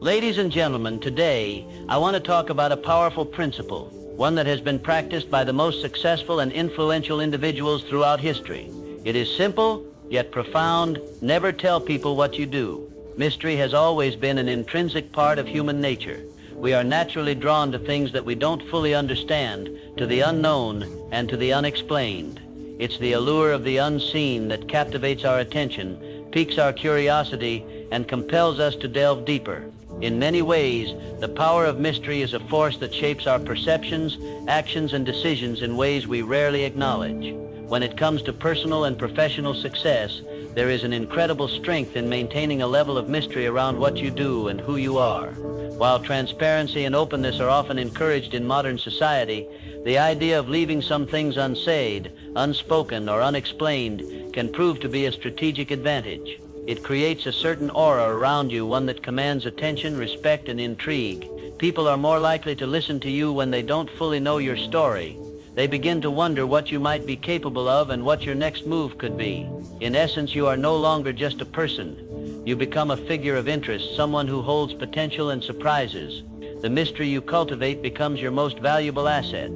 Ladies and gentlemen, today I want to talk about a powerful principle, one that has been practiced by the most successful and influential individuals throughout history. It is simple, yet profound. Never tell people what you do. Mystery has always been an intrinsic part of human nature. We are naturally drawn to things that we don't fully understand, to the unknown and to the unexplained. It's the allure of the unseen that captivates our attention, piques our curiosity, and compels us to delve deeper. In many ways, the power of mystery is a force that shapes our perceptions, actions, and decisions in ways we rarely acknowledge. When it comes to personal and professional success, there is an incredible strength in maintaining a level of mystery around what you do and who you are. While transparency and openness are often encouraged in modern society, the idea of leaving some things unsaid, unspoken, or unexplained can prove to be a strategic advantage. It creates a certain aura around you, one that commands attention, respect, and intrigue. People are more likely to listen to you when they don't fully know your story. They begin to wonder what you might be capable of and what your next move could be. In essence, you are no longer just a person. You become a figure of interest, someone who holds potential and surprises. The mystery you cultivate becomes your most valuable asset.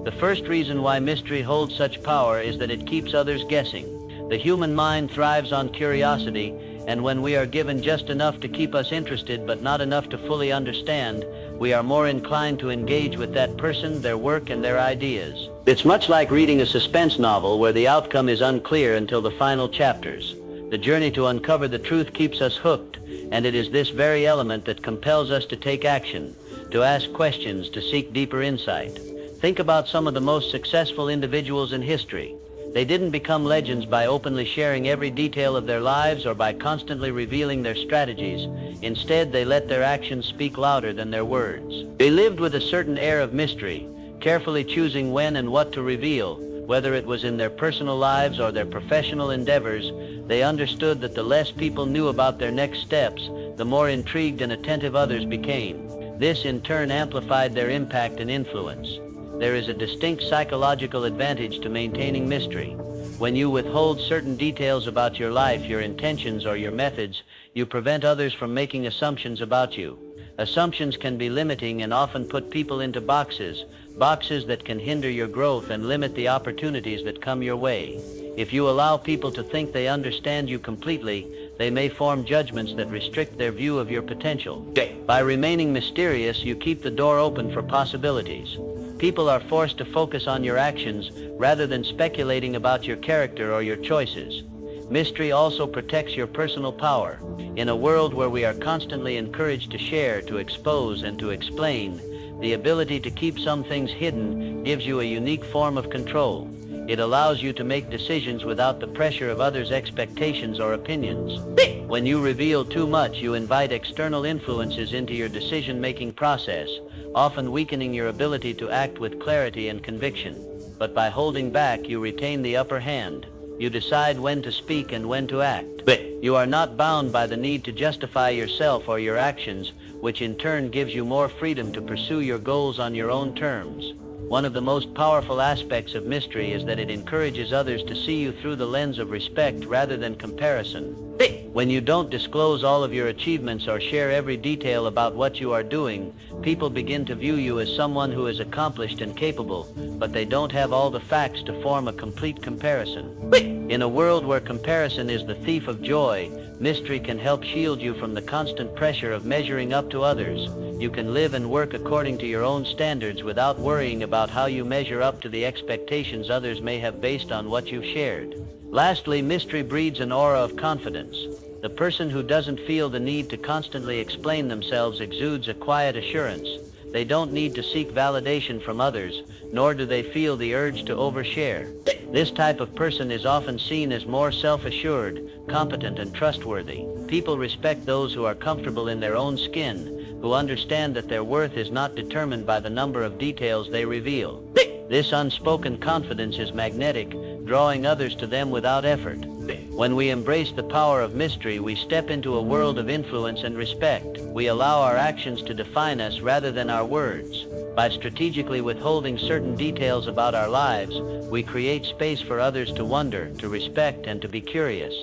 The first reason why mystery holds such power is that it keeps others guessing. The human mind thrives on curiosity, and when we are given just enough to keep us interested but not enough to fully understand, we are more inclined to engage with that person, their work, and their ideas. It's much like reading a suspense novel where the outcome is unclear until the final chapters. The journey to uncover the truth keeps us hooked, and it is this very element that compels us to take action, to ask questions, to seek deeper insight. Think about some of the most successful individuals in history. They didn't become legends by openly sharing every detail of their lives or by constantly revealing their strategies. Instead, they let their actions speak louder than their words. They lived with a certain air of mystery, carefully choosing when and what to reveal. Whether it was in their personal lives or their professional endeavors, they understood that the less people knew about their next steps, the more intrigued and attentive others became. This, in turn, amplified their impact and influence. There is a distinct psychological advantage to maintaining mystery. When you withhold certain details about your life, your intentions, or your methods, you prevent others from making assumptions about you. Assumptions can be limiting and often put people into boxes that can hinder your growth and limit the opportunities that come your way. If you allow people to think they understand you completely, they may form judgments that restrict their view of your potential. By remaining mysterious, you keep the door open for possibilities. People are forced to focus on your actions rather than speculating about your character or your choices. Mystery also protects your personal power. In a world where we are constantly encouraged to share, to expose, and to explain, the ability to keep some things hidden gives you a unique form of control. It allows you to make decisions without the pressure of others' expectations or opinions. When you reveal too much, you invite external influences into your decision-making process, often weakening your ability to act with clarity and conviction. But by holding back, you retain the upper hand. You decide when to speak and when to act. You are not bound by the need to justify yourself or your actions, which in turn gives you more freedom to pursue your goals on your own terms. One of the most powerful aspects of mystery is that it encourages others to see you through the lens of respect rather than comparison. When you don't disclose all of your achievements or share every detail about what you are doing, people begin to view you as someone who is accomplished and capable, but they don't have all the facts to form a complete comparison. In a world where comparison is the thief of joy, mystery can help shield you from the constant pressure of measuring up to others. You can live and work according to your own standards without worrying about how you measure up to the expectations others may have based on what you've shared. Lastly, mystery breeds an aura of confidence. The person who doesn't feel the need to constantly explain themselves exudes a quiet assurance. They don't need to seek validation from others, nor do they feel the urge to overshare. This type of person is often seen as more self-assured, competent, and trustworthy. People respect those who are comfortable in their own skin, who understand that their worth is not determined by the number of details they reveal. This unspoken confidence is magnetic, drawing others to them without effort. When we embrace the power of mystery, we step into a world of influence and respect. We allow our actions to define us rather than our words. By strategically withholding certain details about our lives, we create space for others to wonder, to respect, and to be curious.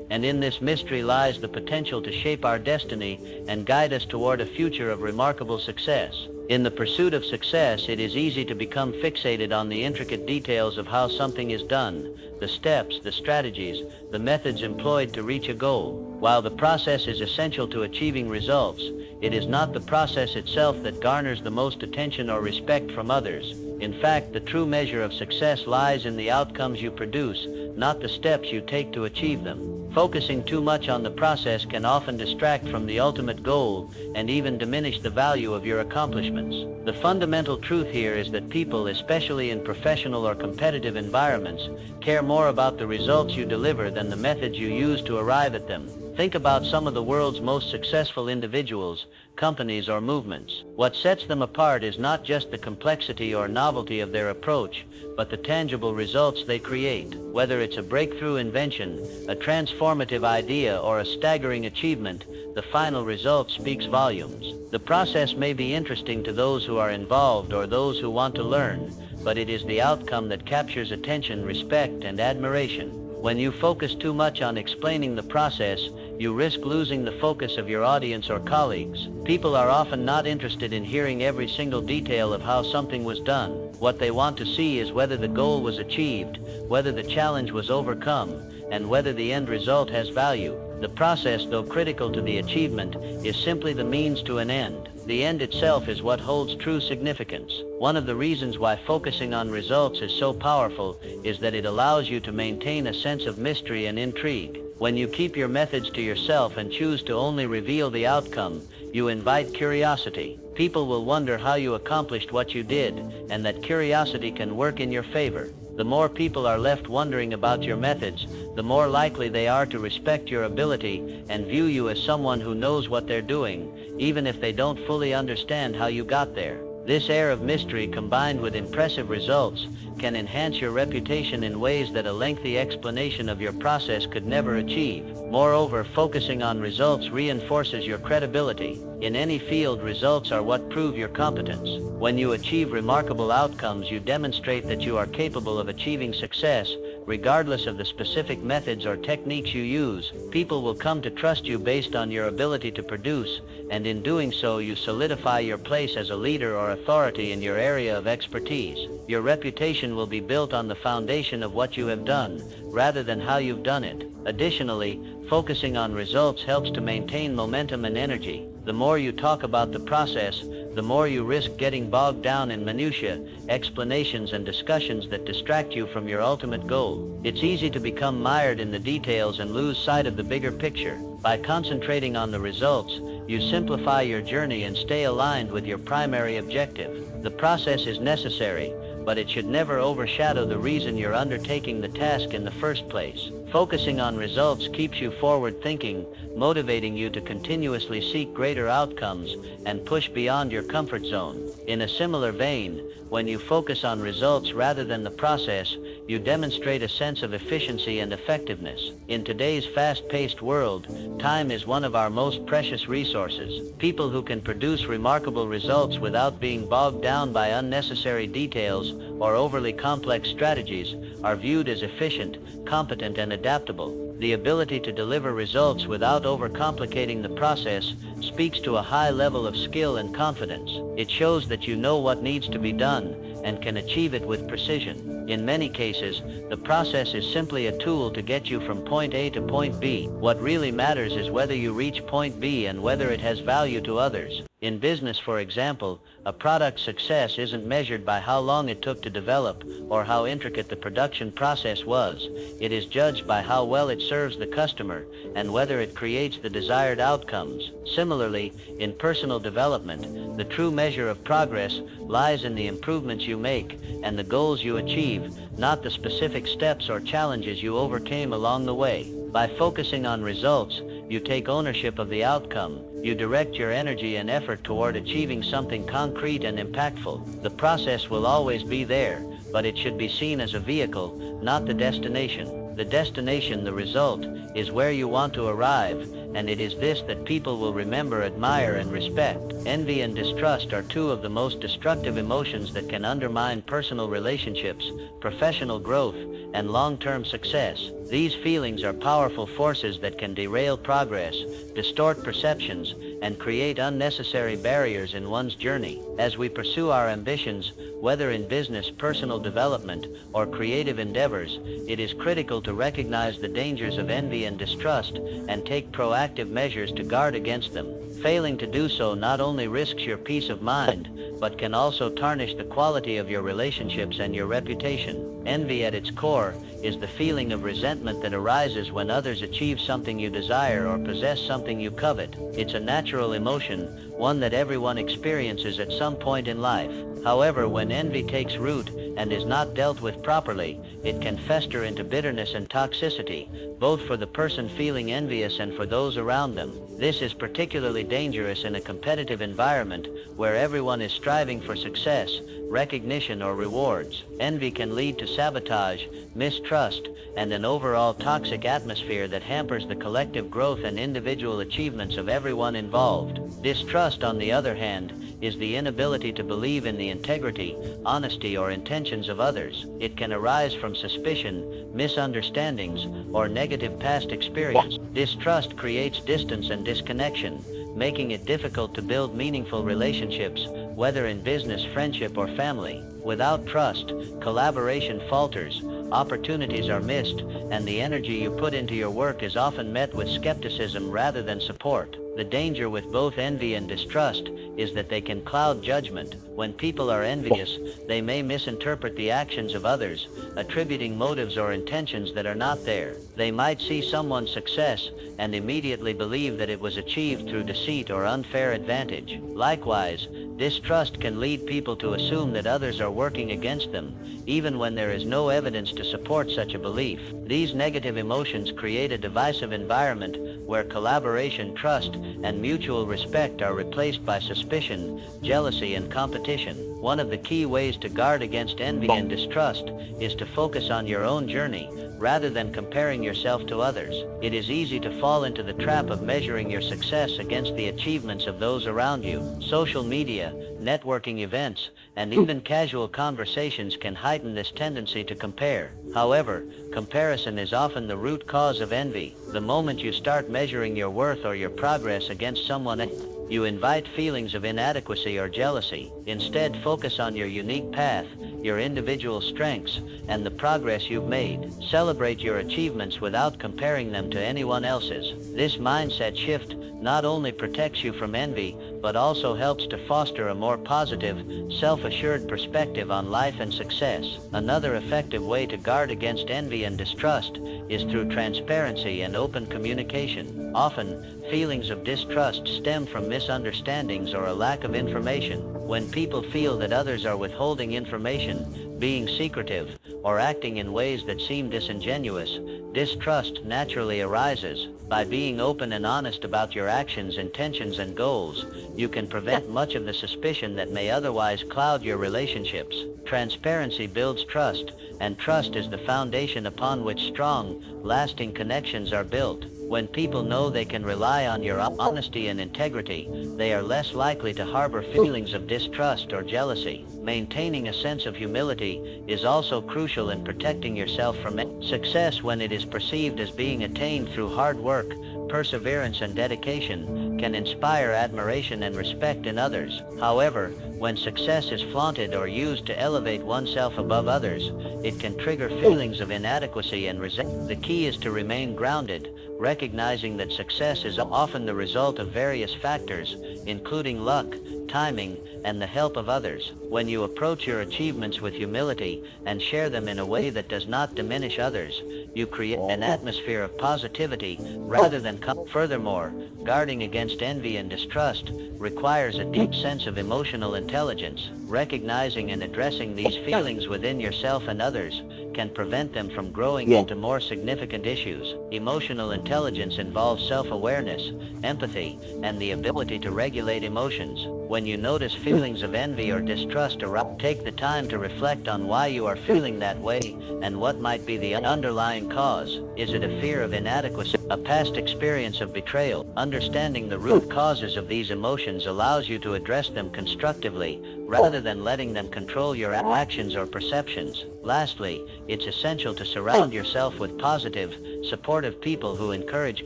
And in this mystery lies the potential to shape our destiny and guide us toward a future of remarkable success. In the pursuit of success, it is easy to become fixated on the intricate details of how something is done, the steps, the strategies, the methods employed to reach a goal. While the process is essential to achieving results, it is not the process itself that garners the most attention or respect from others. In fact, the true measure of success lies in the outcomes you produce, not the steps you take to achieve them. Focusing too much on the process can often distract from the ultimate goal and even diminish the value of your accomplishments. The fundamental truth here is that people, especially in professional or competitive environments, care more about the results you deliver than the methods you use to arrive at them. Think about some of the world's most successful individuals, companies, or movements. What sets them apart is not just the complexity or novelty of their approach, but the tangible results they create. Whether it's a breakthrough invention, a transformative idea, or a staggering achievement, the final result speaks volumes. The process may be interesting to those who are involved or those who want to learn, but it is the outcome that captures attention, respect, and admiration. When you focus too much on explaining the process, you risk losing the focus of your audience or colleagues. People are often not interested in hearing every single detail of how something was done. What they want to see is whether the goal was achieved, whether the challenge was overcome, and whether the end result has value. The process, though critical to the achievement, is simply the means to an end. The end itself is what holds true significance. One of the reasons why focusing on results is so powerful is that it allows you to maintain a sense of mystery and intrigue. When you keep your methods to yourself and choose to only reveal the outcome, you invite curiosity. People will wonder how you accomplished what you did, and that curiosity can work in your favor. The more people are left wondering about your methods, the more likely they are to respect your ability and view you as someone who knows what they're doing, even if they don't fully understand how you got there. This air of mystery, combined with impressive results, can enhance your reputation in ways that a lengthy explanation of your process could never achieve. Moreover, focusing on results reinforces your credibility. In any field, results are what prove your competence. When you achieve remarkable outcomes, you demonstrate that you are capable of achieving success, regardless of the specific methods or techniques you use. People will come to trust you based on your ability to produce, and in doing so, you solidify your place as a leader or authority in your area of expertise. Your reputation will be built on the foundation of what you have done, rather than how you've done it. Additionally, focusing on results helps to maintain momentum and energy. The more you talk about the process, the more you risk getting bogged down in minutiae, explanations, and discussions that distract you from your ultimate goal. It's easy to become mired in the details and lose sight of the bigger picture. By concentrating on the results, you simplify your journey and stay aligned with your primary objective. The process is necessary, but it should never overshadow the reason you're undertaking the task in the first place. Focusing on results keeps you forward thinking, motivating you to continuously seek greater outcomes and push beyond your comfort zone. In a similar vein, when you focus on results rather than the process, you demonstrate a sense of efficiency and effectiveness. In today's fast-paced world, time is one of our most precious resources. People who can produce remarkable results without being bogged down by unnecessary details or overly complex strategies are viewed as efficient, competent, and adaptable. The ability to deliver results without overcomplicating the process speaks to a high level of skill and confidence. It shows that you know what needs to be done and can achieve it with precision. In many cases, the process is simply a tool to get you from point A to point B. What really matters is whether you reach point B and whether it has value to others. In business, for example, a product's success isn't measured by how long it took to develop or how intricate the production process was. It is judged by how well it serves the customer and whether it creates the desired outcomes. Similarly, in personal development, the true measure of progress lies in the improvements you make and the goals you achieve, not the specific steps or challenges you overcame along the way. By focusing on results, you take ownership of the outcome. You direct your energy and effort toward achieving something concrete and impactful. The process will always be there, but it should be seen as a vehicle, not the destination. The destination, the result, is where you want to arrive, and it is this that people will remember, admire, and respect. Envy and distrust are two of the most destructive emotions that can undermine personal relationships, professional growth, and long-term success. These feelings are powerful forces that can derail progress, distort perceptions, and create unnecessary barriers in one's journey. As we pursue our ambitions, whether in business, personal development, or creative endeavors, it is critical to recognize the dangers of envy and distrust and take proactive measures to guard against them. Failing to do so not only risks your peace of mind, but can also tarnish the quality of your relationships and your reputation. Envy at its core is the feeling of resentment that arises when others achieve something you desire or possess something you covet. It's a natural emotion, one that everyone experiences at some point in life. However, when envy takes root and is not dealt with properly, it can fester into bitterness and toxicity, both for the person feeling envious and for those around them. This is particularly dangerous in a competitive environment where everyone is striving for success, recognition, or rewards. Envy can lead to sabotage, mistrust, and an overall toxic atmosphere that hampers the collective growth and individual achievements of everyone involved. Distrust, on the other hand, is the inability to believe in the integrity, honesty, or intentions of others. It can arise from suspicion, misunderstandings, or negative past experience. Distrust creates distance and disconnection, making it difficult to build meaningful relationships, whether in business, friendship, or family. Without trust, collaboration falters, opportunities are missed, and the energy you put into your work is often met with skepticism rather than support. The danger with both envy and distrust is that they can cloud judgment. When people are envious, they may misinterpret the actions of others, attributing motives or intentions that are not there. They might see someone's success and immediately believe that it was achieved through deceit or unfair advantage. Likewise, distrust can lead people to assume that others are working against them, even when there is no evidence to support such a belief. These negative emotions create a divisive environment where collaboration, trust, and mutual respect are replaced by suspicion, jealousy, and competition. One of the key ways to guard against envy and distrust is to focus on your own journey, rather than comparing yourself to others. It is easy to fall into the trap of measuring your success against the achievements of those around you. Social media, networking events, and even casual conversations can heighten this tendency to compare. However, comparison is often the root cause of envy. The moment you start measuring your worth or your progress against someone else, you invite feelings of inadequacy or jealousy. Instead, focus on your unique path, your individual strengths, and the progress you've made. Celebrate your achievements without comparing them to anyone else's. This mindset shift not only protects you from envy, but also helps to foster a more positive, self-assured perspective on life and success. Another effective way to guard against envy and distrust is through transparency and open communication. Often, feelings of distrust stem from misunderstandings or a lack of information. When people feel that others are withholding information, being secretive, or acting in ways that seem disingenuous, distrust naturally arises. By being open and honest about your actions, intentions, and goals, you can prevent much of the suspicion that may otherwise cloud your relationships. Transparency builds trust, and trust is the foundation upon which strong, lasting connections are built. When people know they can rely on your honesty and integrity, they are less likely to harbor feelings of distrust or jealousy. Maintaining a sense of humility is also crucial in protecting yourself from success. When it is perceived as being attained through hard work, perseverance, and dedication, can inspire admiration and respect in others. However, when success is flaunted or used to elevate oneself above others, it can trigger feelings of inadequacy and resentment. The key is to remain grounded, recognizing that success is often the result of various factors, including luck, timing, and the help of others. When you approach your achievements with humility and share them in a way that does not diminish others, you create an atmosphere of positivity rather than Furthermore, guarding against envy and distrust requires a deep sense of emotional intelligence. Recognizing and addressing these feelings within yourself and others can prevent them from growing into more significant issues. Emotional intelligence involves self-awareness, empathy, and the ability to regulate emotions. When you notice feelings of envy or distrust arise, take the time to reflect on why you are feeling that way and what might be the underlying cause. Is it a fear of inadequacy, a past experience of betrayal? Understanding the root causes of these emotions allows you to address them constructively rather than letting them control your actions or perceptions. Lastly, it's essential to surround yourself with positive, supportive people who encourage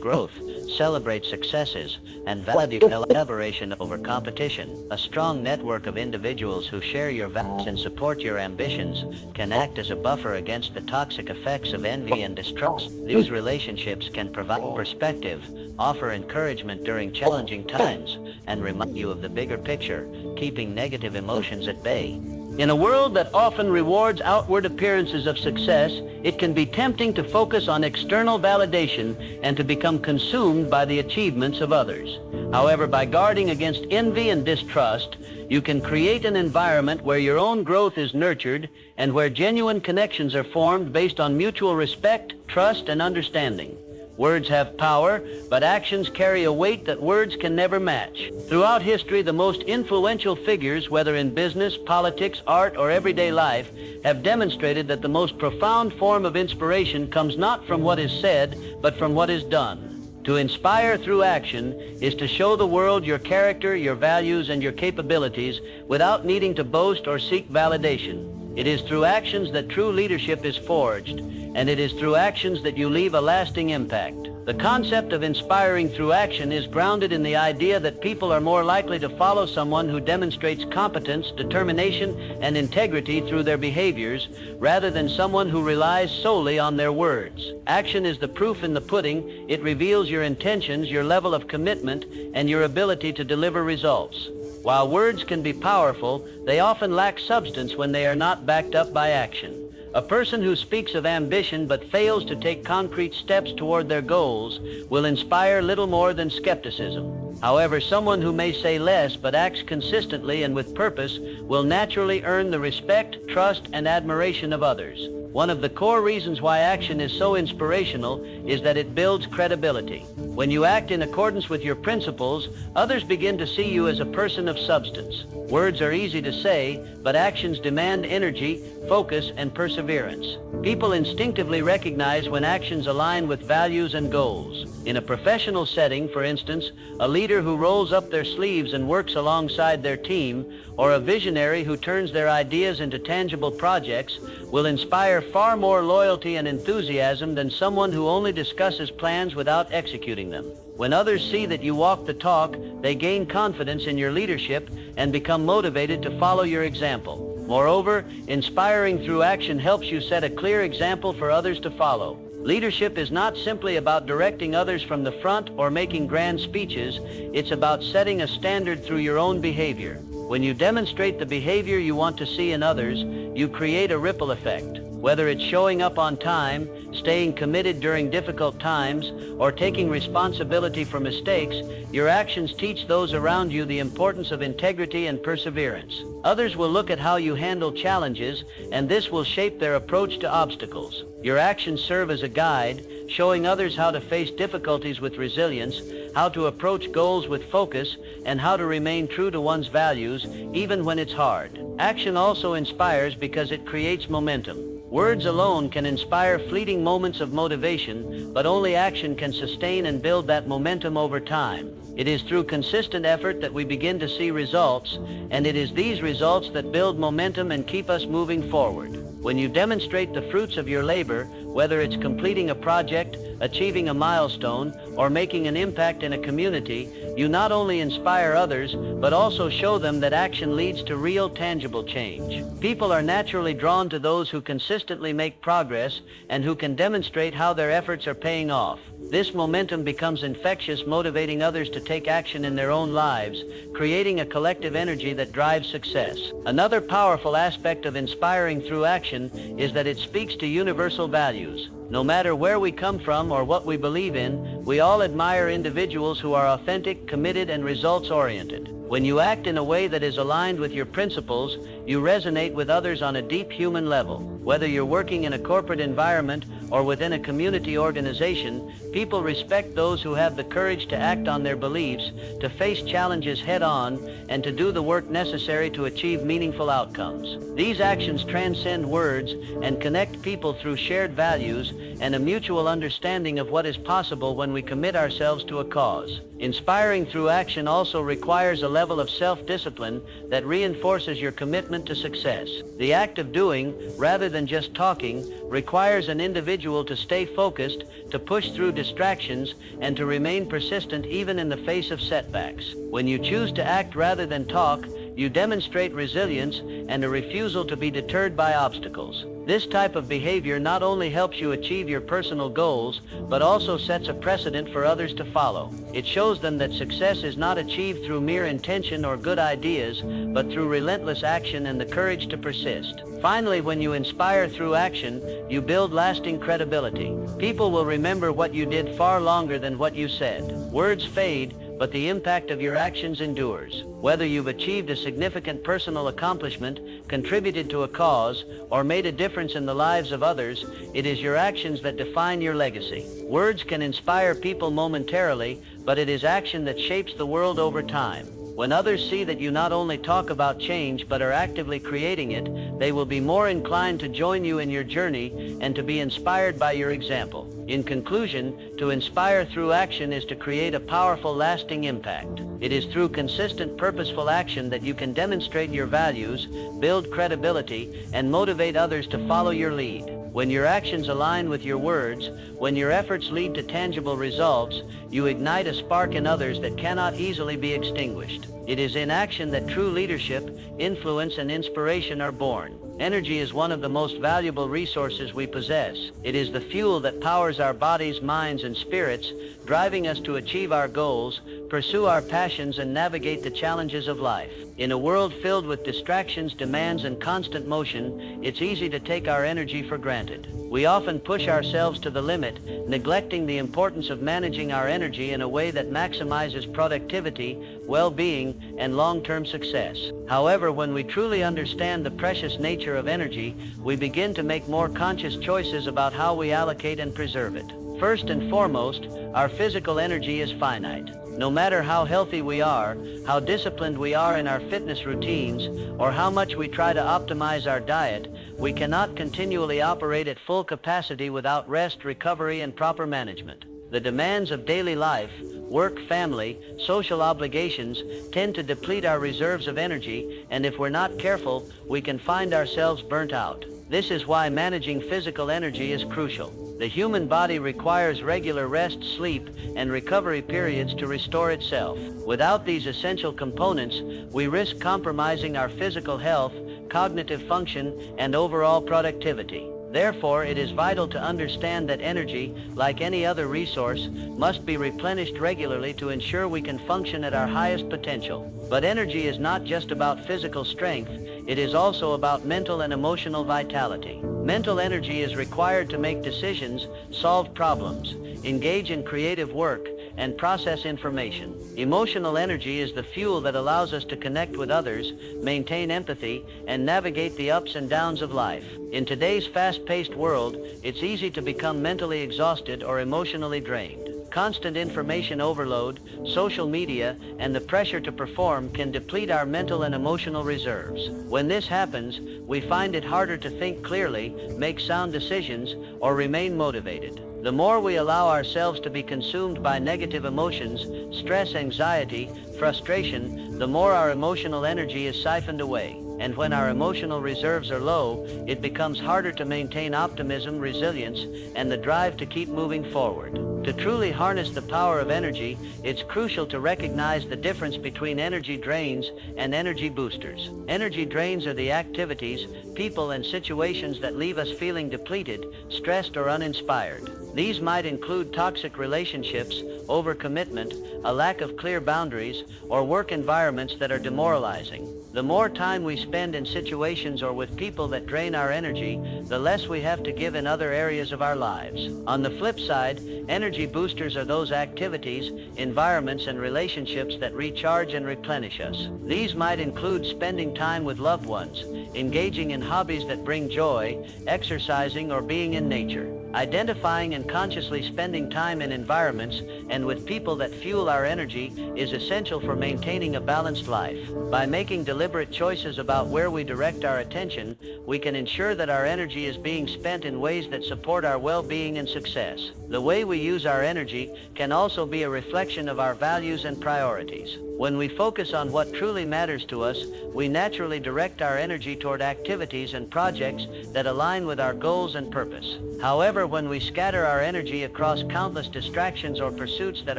growth, celebrate successes, and value collaboration over competition. A strong network of individuals who share your values and support your ambitions can act as a buffer against the toxic effects of envy and distrust. These relationships can provide perspective, offer encouragement during challenging times, and remind you of the bigger picture, keeping negative emotions at bay. In a world that often rewards outward appearances of success, it can be tempting to focus on external validation and to become consumed by the achievements of others. However, by guarding against envy and distrust, you can create an environment where your own growth is nurtured and where genuine connections are formed based on mutual respect, trust, and understanding. Words have power, but actions carry a weight that words can never match. Throughout history, the most influential figures, whether in business, politics, art, or everyday life, have demonstrated that the most profound form of inspiration comes not from what is said, but from what is done. To inspire through action is to show the world your character, your values, and your capabilities without needing to boast or seek validation. It is through actions that true leadership is forged, and it is through actions that you leave a lasting impact. The concept of inspiring through action is grounded in the idea that people are more likely to follow someone who demonstrates competence, determination, and integrity through their behaviors, rather than someone who relies solely on their words. Action is the proof in the pudding. It reveals your intentions, your level of commitment, and your ability to deliver results. While words can be powerful, they often lack substance when they are not backed up by action. A person who speaks of ambition but fails to take concrete steps toward their goals will inspire little more than skepticism. However, someone who may say less but acts consistently and with purpose will naturally earn the respect, trust, and admiration of others. One of the core reasons why action is so inspirational is that it builds credibility. When you act in accordance with your principles, others begin to see you as a person of substance. Words are easy to say, but actions demand energy, focus, and perseverance. People instinctively recognize when actions align with values and goals. In a professional setting, for instance, a leader who rolls up their sleeves and works alongside their team, or a visionary who turns their ideas into tangible projects, will inspire far more loyalty and enthusiasm than someone who only discusses plans without executing them. When others see that you walk the talk, they gain confidence in your leadership and become motivated to follow your example. Moreover, inspiring through action helps you set a clear example for others to follow. Leadership is not simply about directing others from the front or making grand speeches. It's about setting a standard through your own behavior. When you demonstrate the behavior you want to see in others, you create a ripple effect. Whether it's showing up on time, staying committed during difficult times, or taking responsibility for mistakes, your actions teach those around you the importance of integrity and perseverance. Others will look at how you handle challenges, and this will shape their approach to obstacles. Your actions serve as a guide, showing others how to face difficulties with resilience, how to approach goals with focus, and how to remain true to one's values, even when it's hard. Action also inspires because it creates momentum. Words alone can inspire fleeting moments of motivation, but only action can sustain and build that momentum over time. It is through consistent effort that we begin to see results, and it is these results that build momentum and keep us moving forward. When you demonstrate the fruits of your labor, whether it's completing a project, achieving a milestone, or making an impact in a community, you not only inspire others, but also show them that action leads to real, tangible change. People are naturally drawn to those who consistently make progress and who can demonstrate how their efforts are paying off. This momentum becomes infectious, motivating others to take action in their own lives, creating a collective energy that drives success. Another powerful aspect of inspiring through action is that it speaks to universal values. No matter where we come from or what we believe in, we all admire individuals who are authentic, committed, and results-oriented. When you act in a way that is aligned with your principles, you resonate with others on a deep human level. Whether you're working in a corporate environment or within a community organization, people respect those who have the courage to act on their beliefs, to face challenges head-on, and to do the work necessary to achieve meaningful outcomes. These actions transcend words and connect people through shared values and a mutual understanding of what is possible when we commit ourselves to a cause. Inspiring through action also requires a level of self-discipline that reinforces your commitment to success. The act of doing, rather than just talking, requires an individual to stay focused, to push through distractions, and to remain persistent even in the face of setbacks. When you choose to act rather than talk, you demonstrate resilience and a refusal to be deterred by obstacles. This type of behavior not only helps you achieve your personal goals, but also sets a precedent for others to follow. It shows them that success is not achieved through mere intention or good ideas, but through relentless action and the courage to persist. Finally, when you inspire through action, you build lasting credibility. People will remember what you did far longer than what you said. Words fade, but the impact of your actions endures. Whether you've achieved a significant personal accomplishment, contributed to a cause, or made a difference in the lives of others, it is your actions that define your legacy. Words can inspire people momentarily, but it is action that shapes the world over time. When others see that you not only talk about change but are actively creating it, they will be more inclined to join you in your journey and to be inspired by your example. In conclusion, to inspire through action is to create a powerful, lasting impact. It is through consistent, purposeful action that you can demonstrate your values, build credibility, and motivate others to follow your lead. When your actions align with your words, when your efforts lead to tangible results, you ignite a spark in others that cannot easily be extinguished. It is in action that true leadership, influence, and inspiration are born. Energy is one of the most valuable resources we possess. It is the fuel that powers our bodies, minds, and spirits, driving us to achieve our goals, pursue our passions, and navigate the challenges of life. In a world filled with distractions, demands, and constant motion, it's easy to take our energy for granted. We often push ourselves to the limit, neglecting the importance of managing our energy in a way that maximizes productivity, well-being, and long-term success. However, when we truly understand the precious nature of energy, we begin to make more conscious choices about how we allocate and preserve it. First and foremost, our physical energy is finite. No matter how healthy we are, how disciplined we are in our fitness routines, or how much we try to optimize our diet, we cannot continually operate at full capacity without rest, recovery, and proper management. The demands of daily life, work, family, social obligations tend to deplete our reserves of energy, and if we're not careful, we can find ourselves burnt out. This is why managing physical energy is crucial. The human body requires regular rest, sleep, and recovery periods to restore itself. Without these essential components, we risk compromising our physical health, cognitive function, and overall productivity. Therefore, it is vital to understand that energy, like any other resource, must be replenished regularly to ensure we can function at our highest potential. But energy is not just about physical strength, it is also about mental and emotional vitality. Mental energy is required to make decisions, solve problems, engage in creative work, and process information. Emotional energy is the fuel that allows us to connect with others, maintain empathy, and navigate the ups and downs of life. In today's fast-paced world, it's easy to become mentally exhausted or emotionally drained. Constant information overload, social media, and the pressure to perform can deplete our mental and emotional reserves. When this happens, we find it harder to think clearly, make sound decisions, or remain motivated. The more we allow ourselves to be consumed by negative emotions, stress, anxiety, frustration, the more our emotional energy is siphoned away. And when our emotional reserves are low, it becomes harder to maintain optimism, resilience, and the drive to keep moving forward. To truly harness the power of energy, it's crucial to recognize the difference between energy drains and energy boosters. Energy drains are the activities, people, and situations that leave us feeling depleted, stressed, or uninspired. These might include toxic relationships, overcommitment, a lack of clear boundaries, or work environments that are demoralizing. The more time we spend in situations or with people that drain our energy, the less we have to give in other areas of our lives. On the flip side, energy boosters are those activities, environments, and relationships that recharge and replenish us. These might include spending time with loved ones, engaging in hobbies that bring joy, exercising, or being in nature. Identifying and consciously spending time in environments and with people that fuel our energy is essential for maintaining a balanced life. By making deliberate choices about where we direct our attention, we can ensure that our energy is being spent in ways that support our well-being and success. The way we use our energy can also be a reflection of our values and priorities. When we focus on what truly matters to us, we naturally direct our energy toward activities and projects that align with our goals and purpose. However, when we scatter our energy across countless distractions or pursuits that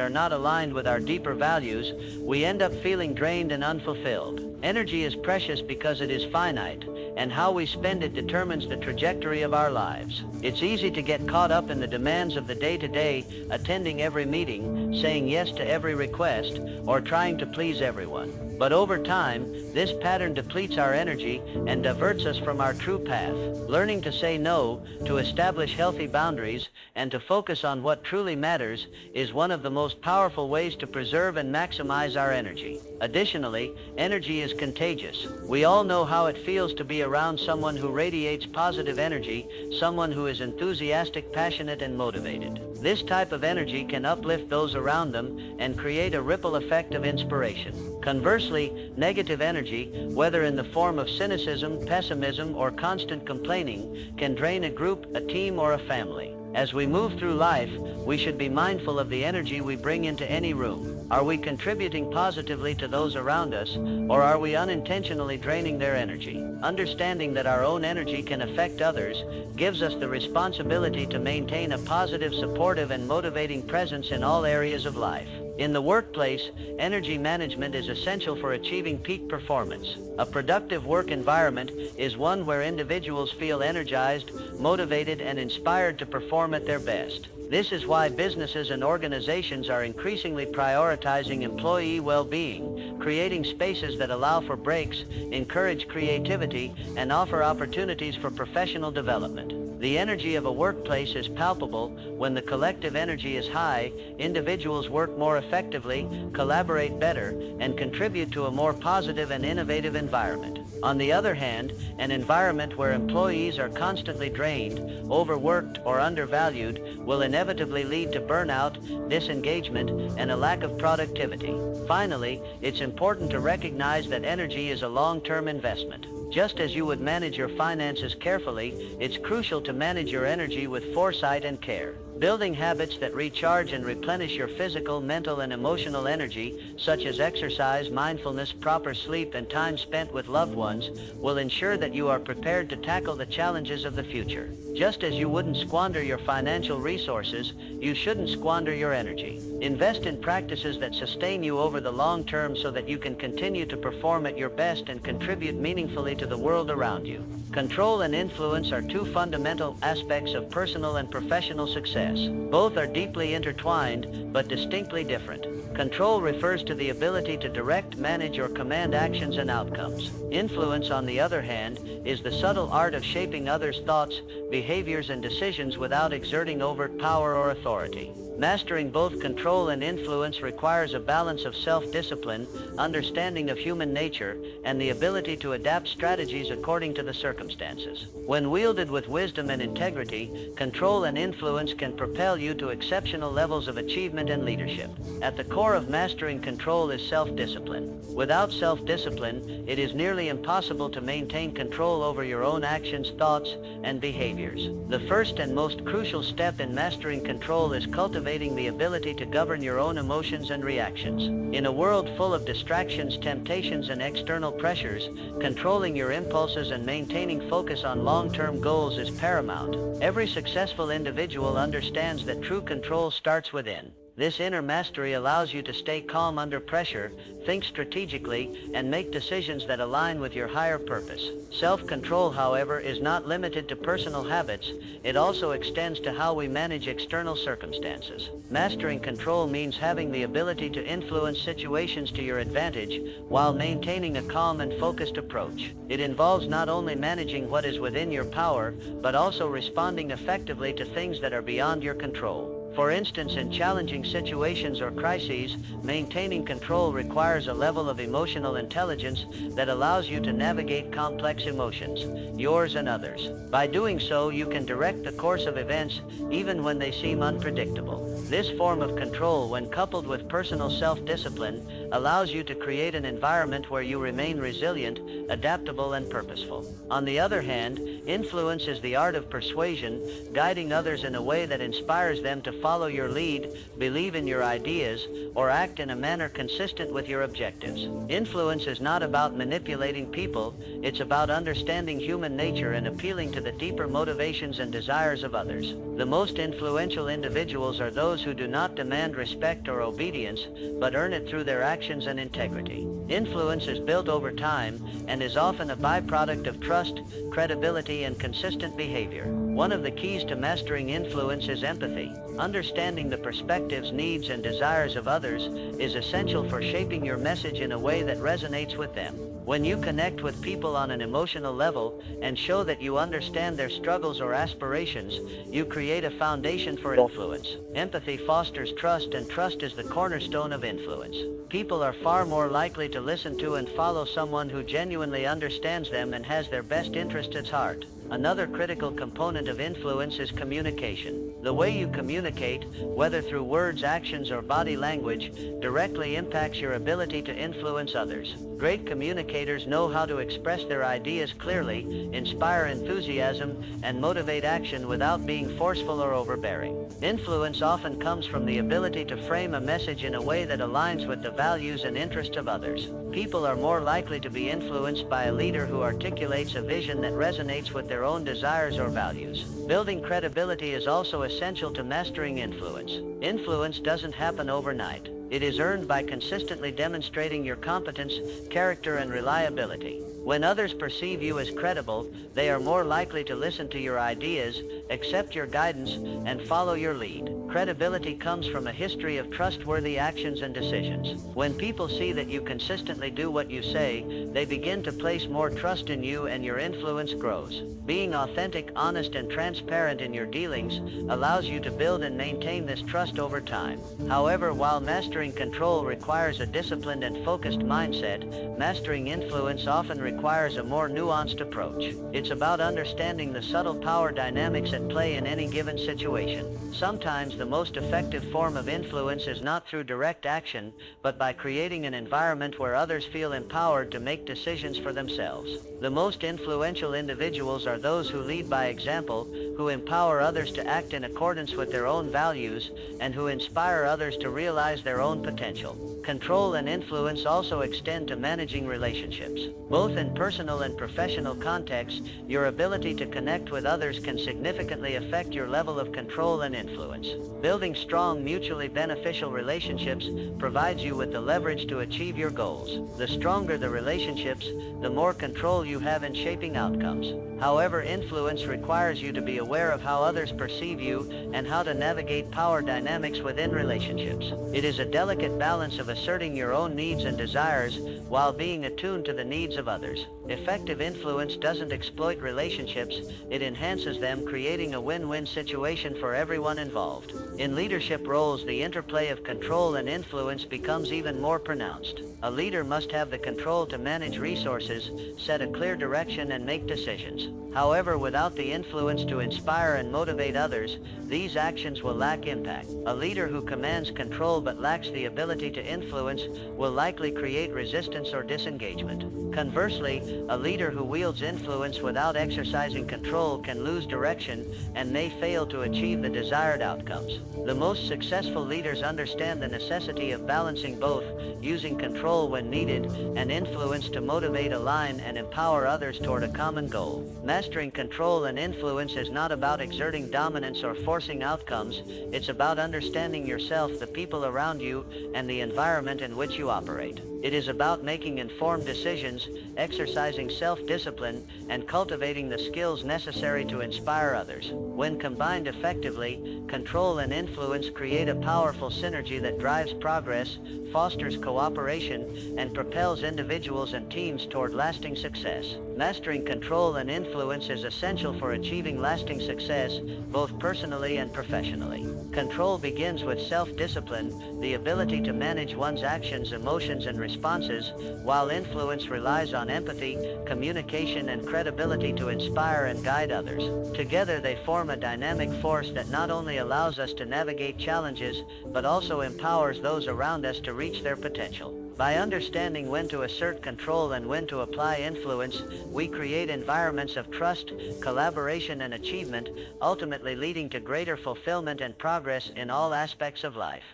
are not aligned with our deeper values, we end up feeling drained and unfulfilled. Energy is precious because it is finite, and how we spend it determines the trajectory of our lives. It's easy to get caught up in the demands of the day-to-day, attending every meeting, saying yes to every request, or trying to please everyone. But over time, this pattern depletes our energy and diverts us from our true path. Learning to say no, to establish healthy boundaries, and to focus on what truly matters is one of the most powerful ways to preserve and maximize our energy. Additionally, energy is contagious. We all know how it feels to be around someone who radiates positive energy, someone who is enthusiastic, passionate, and motivated. This type of energy can uplift those around them and create a ripple effect of inspiration. Conversely, negative energy, whether in the form of cynicism, pessimism, or constant complaining, can drain a group, a team, or a family. As we move through life, we should be mindful of the energy we bring into any room. Are we contributing positively to those around us, or are we unintentionally draining their energy? Understanding that our own energy can affect others gives us the responsibility to maintain a positive, supportive, and motivating presence in all areas of life. In the workplace, energy management is essential for achieving peak performance. A productive work environment is one where individuals feel energized, motivated, and inspired to perform at their best. This is why businesses and organizations are increasingly prioritizing employee well-being, creating spaces that allow for breaks, encourage creativity, and offer opportunities for professional development. The energy of a workplace is palpable. When the collective energy is high, individuals work more effectively, collaborate better, and contribute to a more positive and innovative environment. On the other hand, an environment where employees are constantly drained, overworked, or undervalued will inevitably lead to burnout, disengagement, and a lack of productivity. Finally, it's important to recognize that energy is a long-term investment. Just as you would manage your finances carefully, it's crucial to manage your energy with foresight and care. Building habits that recharge and replenish your physical, mental, and emotional energy, such as exercise, mindfulness, proper sleep, and time spent with loved ones, will ensure that you are prepared to tackle the challenges of the future. Just as you wouldn't squander your financial resources, you shouldn't squander your energy. Invest in practices that sustain you over the long term so that you can continue to perform at your best and contribute meaningfully to the world around you. Control and influence are two fundamental aspects of personal and professional success. Both are deeply intertwined, but distinctly different. Control refers to the ability to direct, manage, or command actions and outcomes. Influence, on the other hand, is the subtle art of shaping others' thoughts, behaviors, and decisions without exerting overt power or authority. Mastering both control and influence requires a balance of self-discipline, understanding of human nature, and the ability to adapt strategies according to the circumstances. When wielded with wisdom and integrity, control and influence can propel you to exceptional levels of achievement and leadership. At the core of mastering control is self-discipline. Without self-discipline, it is nearly impossible to maintain control over your own actions, thoughts, and behaviors. The first and most crucial step in mastering control is cultivating the ability to govern your own emotions and reactions. In a world full of distractions, temptations, and external pressures, controlling your impulses and maintaining focus on long-term goals is paramount. Every successful individual understands that true control starts within. This inner mastery allows you to stay calm under pressure, think strategically, and make decisions that align with your higher purpose. Self-control, however, is not limited to personal habits. It also extends to how we manage external circumstances. Mastering control means having the ability to influence situations to your advantage while maintaining a calm and focused approach. It involves not only managing what is within your power, but also responding effectively to things that are beyond your control. For instance, in challenging situations or crises, maintaining control requires a level of emotional intelligence that allows you to navigate complex emotions, yours and others. By doing so, you can direct the course of events even when they seem unpredictable. This form of control, when coupled with personal self-discipline, allows you to create an environment where you remain resilient, adaptable, and purposeful. On the other hand, influence is the art of persuasion, guiding others in a way that inspires them to follow your lead, believe in your ideas, or act in a manner consistent with your objectives. Influence is not about manipulating people, it's about understanding human nature and appealing to the deeper motivations and desires of others. The most influential individuals are those who do not demand respect or obedience, but earn it through their actions and integrity. Influence is built over time and is often a byproduct of trust, credibility, and consistent behavior. One of the keys to mastering influence is empathy. Understanding the perspectives, needs, and desires of others is essential for shaping your message in a way that resonates with them. When you connect with people on an emotional level and show that you understand their struggles or aspirations, you create a foundation for influence. Empathy fosters trust, and trust is the cornerstone of influence. People are far more likely to listen to and follow someone who genuinely understands them and has their best interests at heart. Another critical component of influence is communication. The way you communicate, whether through words, actions, or body language, directly impacts your ability to influence others. Great communicators know how to express their ideas clearly, inspire enthusiasm, and motivate action without being forceful or overbearing. Influence often comes from the ability to frame a message in a way that aligns with the values and interests of others. People are more likely to be influenced by a leader who articulates a vision that resonates with their own desires or values. Building credibility is also essential to mastering influence. Influence doesn't happen overnight. It is earned by consistently demonstrating your competence, character, and reliability. When others perceive you as credible, they are more likely to listen to your ideas, accept your guidance, and follow your lead. Credibility comes from a history of trustworthy actions and decisions. When people see that you consistently do what you say, they begin to place more trust in you and your influence grows. Being authentic, honest, and transparent in your dealings allows you to build and maintain this trust over time. However, while mastering control requires a disciplined and focused mindset, mastering influence often requires a more nuanced approach. It's about understanding the subtle power dynamics at play in any given situation. Sometimes the most effective form of influence is not through direct action, but by creating an environment where others feel empowered to make decisions for themselves. The most influential individuals are those who lead by example, who empower others to act in accordance with their own values, and who inspire others to realize their own potential. Control and influence also extend to managing relationships. Both in personal and professional contexts, your ability to connect with others can significantly affect your level of control and influence. Building strong, mutually beneficial relationships provides you with the leverage to achieve your goals. The stronger the relationships, the more control you have in shaping outcomes. However, influence requires you to be aware of how others perceive you and how to navigate power dynamics within relationships. It is a delicate balance of asserting your own needs and desires while being attuned to the needs of others. Effective influence doesn't exploit relationships, it enhances them, creating a win-win situation for everyone involved. In leadership roles, the interplay of control and influence becomes even more pronounced. A leader must have the control to manage resources, set a clear direction, and make decisions. However, without the influence to inspire and motivate others, these actions will lack impact. A leader who commands control but lacks the ability to influence will likely create resistance or disengagement. Conversely, a leader who wields influence without exercising control can lose direction and may fail to achieve the desired outcomes. The most successful leaders understand the necessity of balancing both, using control when needed and influence to motivate, align, and empower others toward a common goal. Mastering control and influence is not about exerting dominance or forcing outcomes. It's about understanding yourself, the people around you, and the environment in which you operate. It is about making informed decisions, exercising self-discipline, and cultivating the skills necessary to inspire others. When combined effectively, control and influence create a powerful synergy that drives progress, fosters cooperation, and propels individuals and teams toward lasting success. Mastering control and influence is essential for achieving lasting success, both personally and professionally. Control begins with self-discipline, the ability to manage one's actions, emotions, and responses, while influence relies on empathy, communication, and credibility to inspire and guide others. Together they form a dynamic force that not only allows us to navigate challenges, but also empowers those around us to reach their potential. By understanding when to assert control and when to apply influence, we create environments of trust, collaboration, and achievement, ultimately leading to greater fulfillment and progress in all aspects of life.